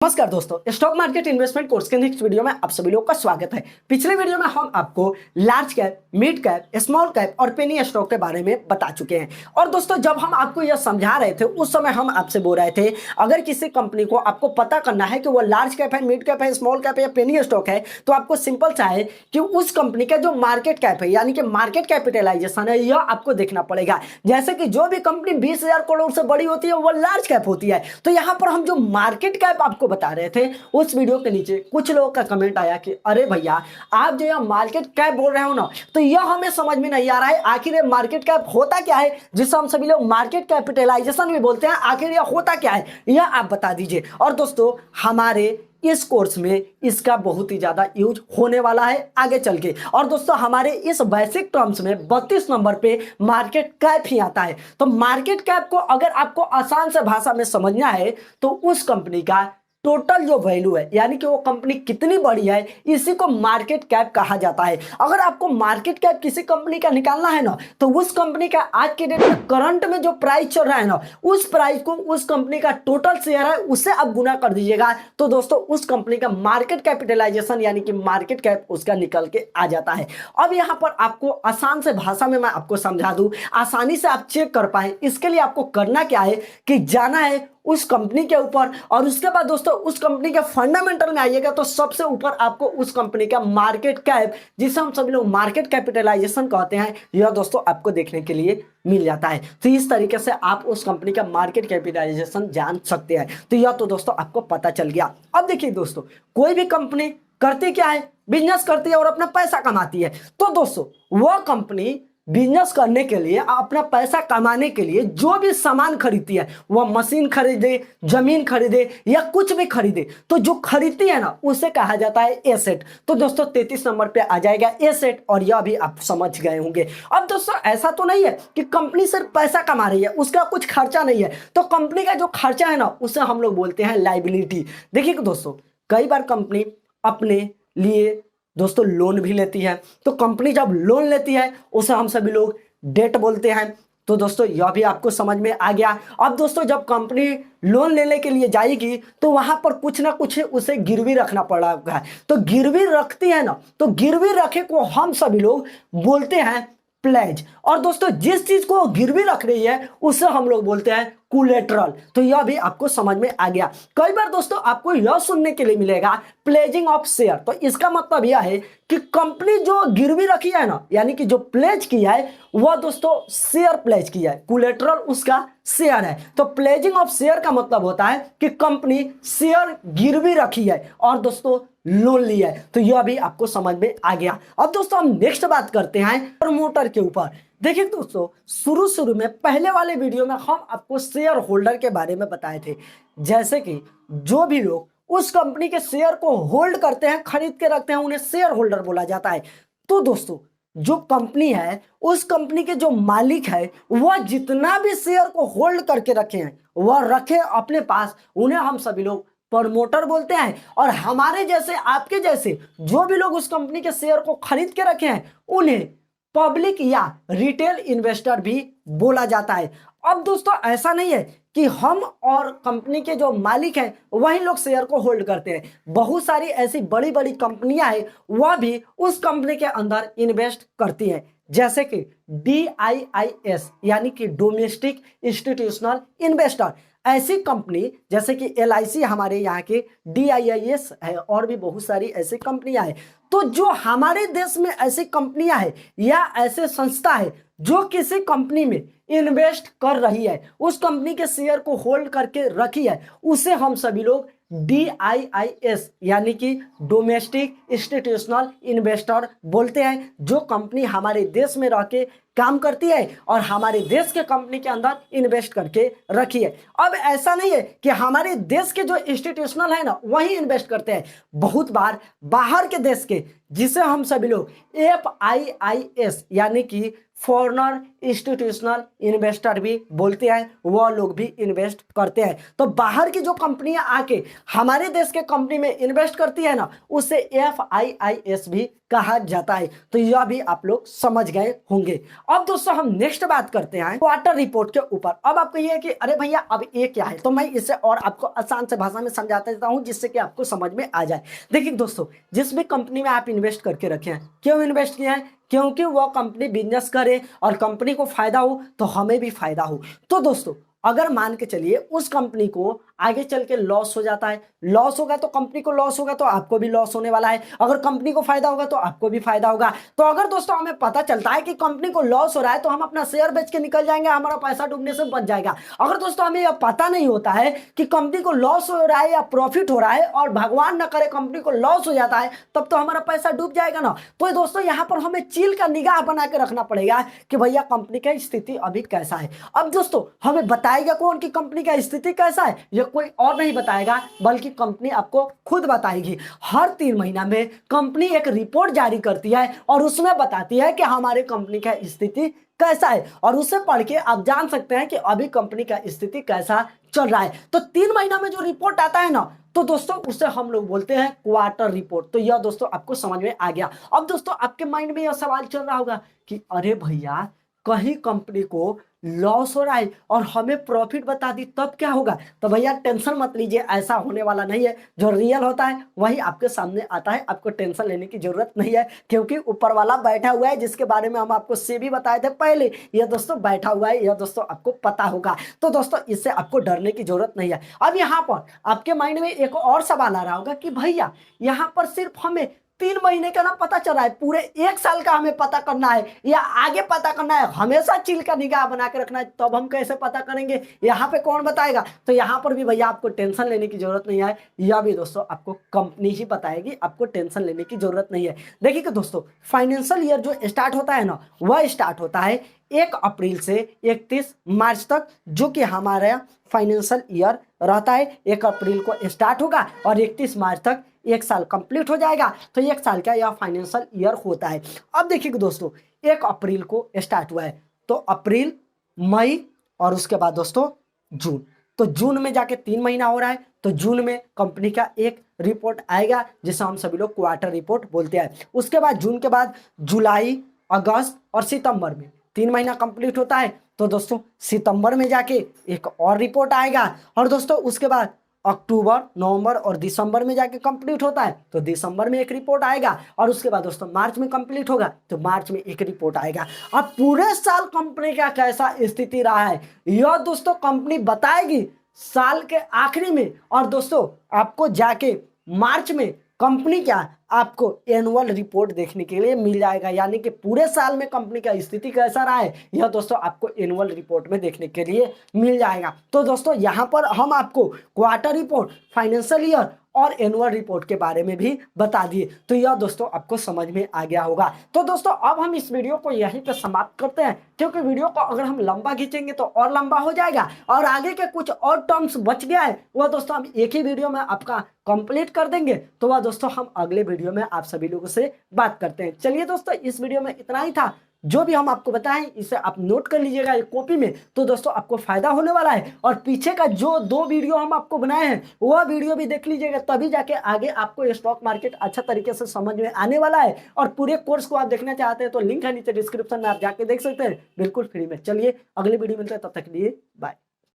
नमस्कार दोस्तों, stock market investment course के नेक्स्ट वीडियो में आप सभी लोगों का स्वागत है। पिछले वीडियो में हम आपको large cap, mid cap, small cap और पेनी स्टॉक के बारे में बता चुके हैं। और दोस्तों, जब हम आपको यह समझा रहे थे उस समय हम आपसे बोल रहे थे अगर किसी कंपनी को आपको पता करना है कि वो लार्ज कैप है, मिड कैप है, स्मॉल कैप है या पेनी स्टॉक है, तो आपको सिंपल सा है कि उस कंपनी का जो मार्केट कैप है यानी कि मार्केट कैपिटलाइजेशन है, यह आपको देखना पड़ेगा। जैसे कि जो भी कंपनी 20,000 करोड़ से बड़ी होती है वो लार्ज कैप होती है। तो यहाँ पर हम जो मार्केट कैप आपको बता रहे थे, उस वीडियो के नीचे कुछ लोगों का कमेंट आया कि अरे भैया, आप जो यह मार्केट कैप बोल रहे हो ना, तो यह हमें समझ में नहीं आ रहा है। आखिर ये मार्केट कैप होता क्या है, जिसे हम सभी लोग मार्केट कैपिटलाइजेशन भी बोलते हैं, आखिर यह होता क्या है, यह आप बता दीजिए। और दोस्तों, हमारे इस कोर्स में इसका बहुत ही ज्यादा यूज होने वाला है आगे चल के। और दोस्तों, हमारे इस बेसिक टर्म्स में 32 नंबर पे मार्केट कैप ही आता है। तो मार्केट कैप को अगर आपको आसान से भाषा में समझना है तो उस कंपनी का टोटल जो वैल्यू है यानी कि वो कंपनी कितनी बड़ी है, इसी को मार्केट कैप कहा जाता है। अगर आपको मार्केट कैप किसी कंपनी का निकालना है ना, तो उस कंपनी का आज के डेट में करंट में जो प्राइस चल रहा है ना, उस प्राइस को उस कंपनी का टोटल शेयर है उससे आप गुना कर दीजिएगा, तो दोस्तों उस कंपनी का मार्केट कैपिटलाइजेशन यानी कि मार्केट कैप उसका निकल के आ जाता है। अब यहां पर आपको आसान से भाषा में मैं आपको समझा दूं, आसानी से आप चेक कर पाए, इसके लिए आपको करना क्या है कि जाना है उस कंपनी के ऊपर, और उसके बाद दोस्तों उस कंपनी के फंडामेंटल में आइएगा तो सबसे ऊपर आपको उस कंपनी का मार्केट कैप, जिसे हम सभी लोग मार्केट कैपिटलाइजेशन कहते हैं, यह दोस्तों आपको देखने के लिए मिल जाता है। तो इस तरीके से आप उस कंपनी का मार्केट कैपिटलाइजेशन जान सकते हैं। तो यह तो दोस्तों आपको पता चल गया। अब देखिए दोस्तों, कोई भी कंपनी करती क्या है, बिजनेस करती है और अपना पैसा कमाती है। तो दोस्तों, वह कंपनी बिजनेस करने के लिए, अपना पैसा कमाने के लिए जो भी सामान खरीदती है, वह मशीन खरीदे, जमीन खरीदे या कुछ भी खरीदे, तो जो खरीदती है ना उसे कहा जाता है एसेट। तो दोस्तों 33 नंबर पे आ जाएगा एसेट, और यह भी आप समझ गए होंगे। अब दोस्तों, ऐसा तो नहीं है कि कंपनी सिर्फ पैसा कमा रही है, उसका कुछ खर्चा नहीं है, तो कंपनी का जो खर्चा है ना उसे हम लोग बोलते हैं लाइबिलिटी। देखिए दोस्तों, कई बार कंपनी अपने लिए दोस्तों लोन भी लेती है, तो कंपनी जब लोन लेती है उसे हम सभी लोग डेट बोलते हैं। तो दोस्तों यह भी आपको समझ में आ गया। अब दोस्तों, जब कंपनी लोन लेने के लिए जाएगी तो वहां पर कुछ ना कुछ उसे गिरवी रखना पड़ेगा। तो गिरवी रखती है ना, तो गिरवी रखे को हम सभी लोग बोलते हैं प्लेज। और दोस्तों, जिस चीज को गिरवी रख रही है उसे हम लोग बोलते हैं कोलेटरल। तो यह भी आपको समझ में आ गया। कई बार दोस्तों आपको यह सुनने के लिए मिलेगा प्लेजिंग ऑफ शेयर। तो इसका मतलब यह है कि कंपनी जो गिरवी रखी है ना, यानी कि जो प्लेज किया है, वह दोस्तों शेयर प्लेज किया है, कोलेटरल उसका शेयर है। तो प्लेजिंग ऑफ शेयर का मतलब होता है कि कंपनी शेयर गिरवी रखी है और दोस्तों लोन लिया है। तो यह भी आपको समझ में आ गया। अब दोस्तों हम नेक्स्ट बात करते हैं प्रमोटर के ऊपर। देखिए दोस्तों, शुरू में पहले वाले वीडियो में हम आपको शेयर होल्डर के बारे में बताए थे। जैसे कि जो भी लोग उस कंपनी के शेयर को होल्ड करते हैं, खरीद के रखते हैं, उन्हें शेयर होल्डर बोला जाता है। तो दोस्तों, जो कंपनी है, उस कंपनी के जो मालिक है, वह जितना भी शेयर को होल्ड करके रखे हैं, वह रखे अपने पास, उन्हें हम सभी लोग प्रमोटर बोलते हैं। और हमारे जैसे, आपके जैसे जो भी लोग उस कंपनी के शेयर को खरीद के रखे हैं, उन्हें पब्लिक या रिटेल इन्वेस्टर भी बोला जाता है। अब दोस्तों, ऐसा नहीं है कि हम और कंपनी के जो मालिक हैं वही लोग शेयर को होल्ड करते हैं। बहुत सारी ऐसी बड़ी बड़ी कंपनियां हैं, वह भी उस कंपनी के अंदर इन्वेस्ट करती हैं। जैसे कि DIIS यानी कि डोमेस्टिक इंस्टीट्यूशनल इन्वेस्टर, ऐसी कंपनी जैसे कि LIC हमारे यहाँ के DIIS है, और भी बहुत सारी ऐसी कंपनियां हैं। तो जो हमारे देश में ऐसी कंपनियां हैं या ऐसे संस्था है जो किसी कंपनी में इन्वेस्ट कर रही है, उस कंपनी के शेयर को होल्ड करके रखी है, उसे हम सभी लोग DIIS यानी कि डोमेस्टिक इंस्टीट्यूशनल इन्वेस्टर बोलते हैं। जो कंपनी हमारे देश में रह के काम करती है और हमारे देश के कंपनी के अंदर इन्वेस्ट करके रखी है। अब ऐसा नहीं है कि हमारे देश के जो इंस्टीट्यूशनल है ना वही इन्वेस्ट करते हैं, बहुत बार बाहर के देश के जिसे हम सभी लोग FIIS यानी कि फॉरेनर इंस्टीट्यूशनल इन्वेस्टर भी बोलते हैं, वह लोग भी इन्वेस्ट करते हैं। तो बाहर की जो कंपनियां आके हमारे देश के कंपनी में इन्वेस्ट करती है ना, उसे FIIS भी कहा जाता है। तो यह भी आप लोग समझ गए होंगे। अब दोस्तों हम नेक्स्ट बात करते हैं क्वार्टर रिपोर्ट के ऊपर। अब आपको ये है कि अरे भैया अब ये क्या है, तो मैं इसे और आपको आसान से भाषा में समझाता देता हूं जिससे कि आपको समझ में आ जाए। देखिए दोस्तों, जिस भी कंपनी में आप इन्वेस्ट करके रखे हैं, क्यों इन्वेस्ट किया है? क्योंकि वो कंपनी बिजनेस करे और कंपनी को फायदा हो तो हमें भी फायदा हो। तो दोस्तों अगर मान के चलिए उस कंपनी को आगे चल के लॉस हो जाता है, लॉस होगा तो कंपनी को लॉस होगा तो आपको भी लॉस होने वाला है, अगर कंपनी को फायदा होगा तो आपको भी फायदा होगा। तो अगर दोस्तों हमें पता चलता है कि कंपनी को लॉस हो रहा है तो हम अपना शेयर बेच के निकल जाएंगे, हमारा पैसा डूबने से बच जाएगा। अगर दोस्तों हमें यह पता नहीं होता है कि कंपनी को लॉस हो रहा है या प्रॉफिट हो रहा है और भगवान न करे कंपनी को लॉस हो जाता है, तब तो हमारा पैसा डूब जाएगा ना। तो दोस्तों यहाँ पर हमें चील का निगाह बना के रखना पड़ेगा कि भैया कंपनी का स्थिति अभी कैसा है। अब दोस्तों हमें बताएगा कौन कि कंपनी का स्थिति कैसा है? ये कोई और नहीं बताएगा बल्कि कंपनी आपको खुद बताएगी। हर 3 महीना में कंपनी एक रिपोर्ट जारी करती है और उसमें बताती है कि हमारे कंपनी का स्थिति कैसा है, और उसे पढ़ के आप जान सकते हैं कि अभी कंपनी का स्थिति कैसा चल रहा है। तो 3 महीना में जो रिपोर्ट आता है ना, तो दोस्तों उसे हम लोग बोलते हैं क्वार्टर रिपोर्ट। तो यह दोस्तों आपको समझ में आ गया। अब दोस्तों आपके माइंड में यह सवाल चल रहा होगा कि अरे भैया कहीं कंपनी को लॉस हो रहा है और हमें प्रॉफिट बता दी तब क्या होगा? तो भैया टेंशन मत लीजिए, ऐसा होने वाला नहीं है। जो रियल होता है वही आपके सामने आता है, आपको टेंशन लेने की जरूरत नहीं है, क्योंकि ऊपर वाला बैठा हुआ है जिसके बारे में हम आपको से भी बताए थे पहले। यह दोस्तों बैठा हुआ है, यह दोस्तों आपको पता होगा। तो दोस्तों इससे आपको डरने की जरूरत नहीं है। अब यहाँ पर आपके माइंड में एक और सवाल आ रहा होगा कि भैया यहाँ पर सिर्फ हमें 3 महीने का ना पता चल रहा है, पूरे 1 साल का हमें पता करना है या आगे पता करना है, हमेशा चील का निगाह बना के रखना है, तब हम कैसे पता करेंगे? यहाँ पे कौन बताएगा? तो यहाँ पर भी भैया आपको टेंशन लेने की जरूरत नहीं है, यह भी दोस्तों आपको कंपनी ही बताएगी, आपको टेंशन लेने की जरूरत नहीं है। देखिए कि दोस्तों फाइनेंशियल ईयर जो स्टार्ट होता है ना, वह स्टार्ट होता है 1 अप्रैल से 31 मार्च तक, जो कि हमारा फाइनेंशियल ईयर रहता है। 1 अप्रैल को स्टार्ट होगा और 31 मार्च तक 1 साल कंप्लीट हो जाएगा। तो 1 साल का यह फाइनेंशियल ईयर होता है। अब देखिए दोस्तों 1 अप्रैल को स्टार्ट हुआ है, तो अप्रैल, मई और उसके बाद दोस्तों जून। तो जून में जाके 3 महीना हो रहा है, तो जून में कंपनी का एक रिपोर्ट आएगा जिसे हम सभी लोग क्वार्टर रिपोर्ट बोलते हैं। उसके बाद जून के बाद जुलाई, अगस्त और सितंबर में 3 महीना कंप्लीट होता है, तो दोस्तों सितंबर में जाके एक और रिपोर्ट आएगा। और दोस्तों उसके बाद अक्टूबर, नवंबर और दिसंबर में जाके कंप्लीट होता है, तो दिसंबर में एक रिपोर्ट आएगा। और उसके बाद दोस्तों मार्च में कंप्लीट होगा, तो मार्च में एक रिपोर्ट आएगा। अब पूरे साल कंपनी का कैसा स्थिति रहा है यह दोस्तों कंपनी बताएगी साल के आखिरी में। और दोस्तों आपको जाके मार्च में कंपनी क्या आपको एनुअल रिपोर्ट देखने के लिए मिल जाएगा, यानी कि पूरे साल में कंपनी का स्थिति कैसा रहा है यह दोस्तों आपको एनुअल रिपोर्ट में देखने के लिए मिल जाएगा। तो दोस्तों यहाँ पर हम आपको क्वार्टर रिपोर्ट, फाइनेंशियल ईयर और एनुअल रिपोर्ट के बारे में भी बता दिए। तो यह दोस्तों आपको समझ में आ गया होगा। तो दोस्तों अब हम इस वीडियो को यहीं पे समाप्त करते हैं, क्योंकि वीडियो को अगर हम लंबा खींचेंगे तो और लंबा हो जाएगा और आगे के कुछ और टर्म्स बच गया है वह दोस्तों हम एक ही वीडियो में आपका कंप्लीट कर देंगे। तो वह दोस्तों हम अगले वीडियो में आप सभी लोगों से बात करते हैं। चलिए दोस्तों इस वीडियो में इतना ही था। जो भी हम आपको बताएं इसे आप नोट कर लीजिएगा एक कॉपी में, तो दोस्तों आपको फायदा होने वाला है। और पीछे का जो 2 वीडियो हम आपको बनाए हैं वह वीडियो भी देख लीजिएगा, तभी जाके आगे आपको स्टॉक मार्केट अच्छा तरीके से समझ में आने वाला है। और पूरे कोर्स को आप देखना चाहते हैं तो लिंक है नीचे डिस्क्रिप्शन में, आप जाके देख सकते हैं बिल्कुल फ्री में। चलिए अगली वीडियो मिलते हैं, तब तक के लिए बाय।